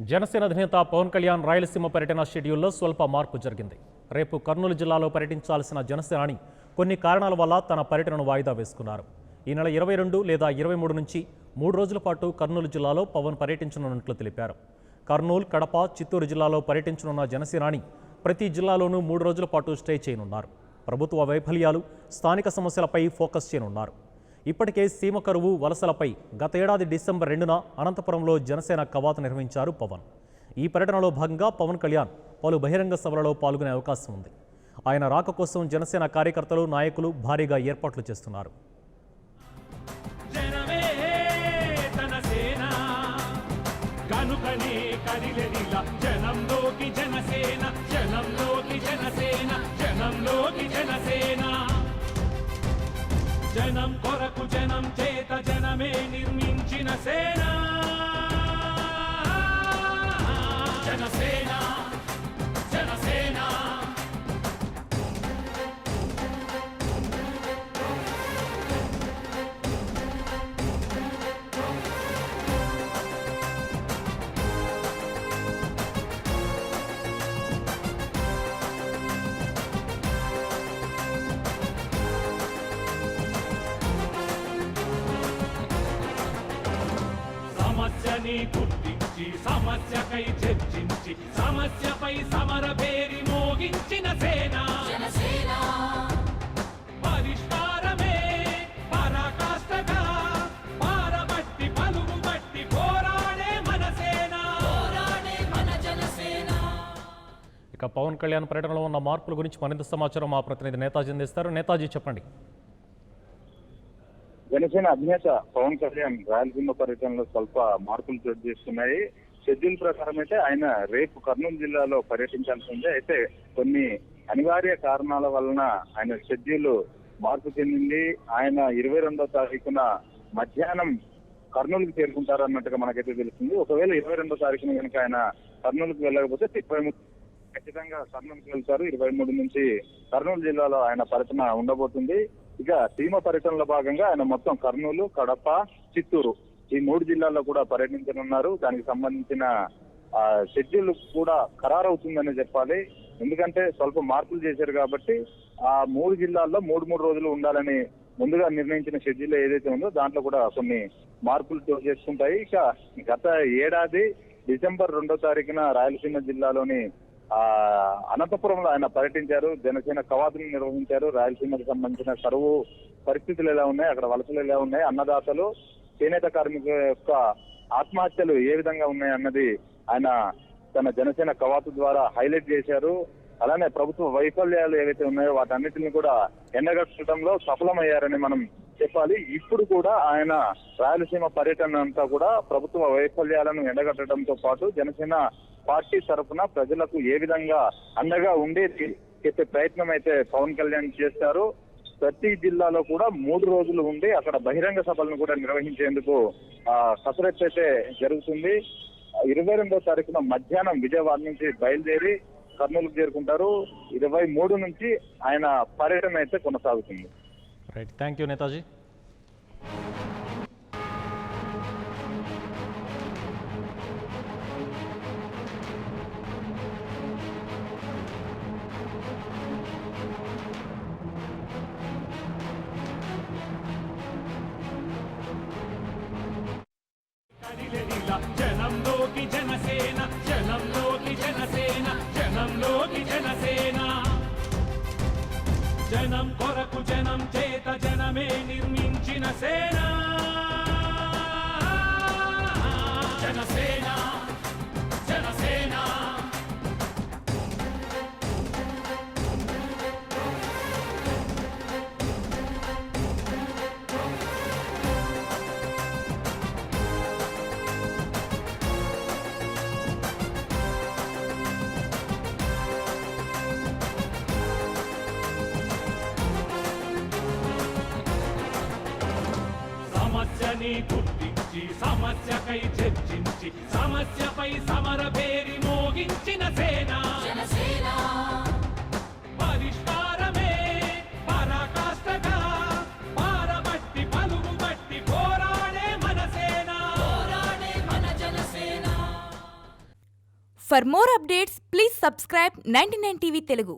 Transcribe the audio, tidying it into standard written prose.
జనసేన అధినేత పవన్ కళ్యాణ్ రాయలసీమ పర్యటన షెడ్యూల్లో స్వల్ప మార్పు జరిగింది. రేపు కర్నూలు జిల్లాలో పర్యటించాల్సిన జనసేనాని కొన్ని కారణాల వల్ల తన పర్యటనను వాయిదా వేసుకున్నారు. ఈ నెల 22 లేదా 23 నుంచి 3 రోజుల పాటు కర్నూలు జిల్లాలో పవన్ పర్యటించనున్నట్లు తెలిపారు. కర్నూలు, కడప, చిత్తూరు జిల్లాలో పర్యటించనున్న జనసేనాని ప్రతి జిల్లాలోనూ 3 రోజుల పాటు స్టే చేయనున్నారు. ప్రభుత్వ వైఫల్యాలు, స్థానిక సమస్యలపై ఫోకస్ చేయనున్నారు. ఇప్పటికే సీమ కరువు, వలసలపై గత ఏడాది డిసెంబర్ 2న అనంతపురంలో జనసేన కవాతు నిర్వహించారు పవన్. ఈ పర్యటనలో భాగంగా పవన్ కళ్యాణ్ పలు బహిరంగ సభలలో పాల్గొనే అవకాశం ఉంది. ఆయన రాక కోసం జనసేన కార్యకర్తలు, నాయకులు భారీగా ఏర్పాట్లు చేస్తున్నారు. జనం కొరకు జనం చేత జనమే నిర్మించిన సేన జనసేన జనసేన. సమస్యని గుర్తించి సమస్యకై చర్చించి సమస్యపై సమర పేరి మోగించిన సేన పరిష్కారమే పరాకాష్ఠగా పారబట్టి పలుగుబట్టి పోరాడే మన సేన మన జనసేన. ఇక పవన్ కళ్యాణ్ పర్యటనలో ఉన్న మార్పుల గురించి మరింత సమాచారం మా ప్రతినిధి నేతాజీ అందిస్తారు. నేతాజీ, చెప్పండి. జనసేన అధినేత పవన్ కళ్యాణ్ రాయలసీమ పర్యటనలో స్వల్ప మార్పులు చోటు చేస్తున్నాయి. షెడ్యూల్ ప్రకారం అయితే ఆయన రేపు కర్నూలు జిల్లాలో పర్యటించాల్సి ఉంది. అయితే కొన్ని అనివార్య కారణాల వలన ఆయన షెడ్యూల్ మార్పు చెందింది. ఆయన 22వ తారీఖున మధ్యాహ్నం కర్నూలుకు చేరుకుంటారన్నట్టుగా మనకైతే తెలుస్తుంది. ఒకవేళ 22వ తారీఖున కనుక ఆయన కర్నూలుకు వెళ్ళకపోతే 23 ఖచ్చితంగా కర్నూలుకు వెళ్తారు. 23 నుంచి కర్నూలు జిల్లాలో ఆయన పర్యటన ఉండబోతుంది. ఇక సీమ పర్యటనలో భాగంగా ఆయన మొత్తం కర్నూలు, కడప, చిత్తూరు ఈ 3 జిల్లాల్లో కూడా పర్యటించనున్నారు. దానికి సంబంధించిన షెడ్యూల్ కూడా ఖరారవుతుందని చెప్పాలి. ఎందుకంటే స్వల్ప మార్పులు చేశారు కాబట్టి ఆ 3 జిల్లాల్లో 3 రోజులు ఉండాలని ముందుగా నిర్ణయించిన షెడ్యూల్ ఏదైతే ఉందో దాంట్లో కూడా కొన్ని మార్పులు చోటు చేసుకుంటాయి. ఇక గత ఏడాది డిసెంబర్ 2వ తారీఖున రాయలసీమ జిల్లాలోని అనంతపురంలో ఆయన పర్యటించారు. జనసేన కవాతులు నిర్వహించారు. రాయలసీమకు సంబంధించిన కరువు పరిస్థితులు ఎలా ఉన్నాయి, అక్కడ వలసలు ఎలా ఉన్నాయి, అన్నదాతలు, చేనేత కార్మికుల యొక్క ఆత్మహత్యలు ఏ విధంగా ఉన్నాయి అన్నది ఆయన తన జనసేన కవాతు ద్వారా హైలైట్ చేశారు. అలానే ప్రభుత్వ వైఫల్యాలు ఏవైతే ఉన్నాయో వాటన్నిటిని కూడా ఎండగట్టడంలో సఫలమయ్యారని మనం చెప్పాలి. ఇప్పుడు కూడా ఆయన రాయలసీమ పర్యటన అంతా కూడా ప్రభుత్వ వైఫల్యాలను ఎండగట్టడంతో పాటు జనసేన పార్టీ తరఫున ప్రజలకు ఏ విధంగా అండగా ఉండేది చెప్పే ప్రయత్నం అయితే పవన్ కళ్యాణ్ చేస్తారు. ప్రతి జిల్లాలో కూడా 3 రోజులు ఉండి అక్కడ బహిరంగ సభలను కూడా నిర్వహించేందుకు కసరత్తు అయితే జరుగుతుంది. 22వ తారీఖున మధ్యాహ్నం విజయవాడ నుంచి బయలుదేరి కర్నూలుకు చేరుకుంటారు. 23 నుంచి ఆయన పర్యటన అయితే కొనసాగుతుంది. Right, thank you Netaji. జనంలోకి జనసేన జనంలోకి జనసేన జనంలోకి జనసేన. జనం కొరకు జనం చేత జనమే నిర్మించిన సేన జనసేన జనసేన. సమస్యని గుర్తించి సమస్యకై చర్చించి సమస్యపై సమర పేరి మోగించిన సేన పరిష్కారమే పరాకాష్ఠగా పారబట్టి పలుగుబట్టి పోరాడే మన సేన. For more updates, please subscribe 99 TV Telugu.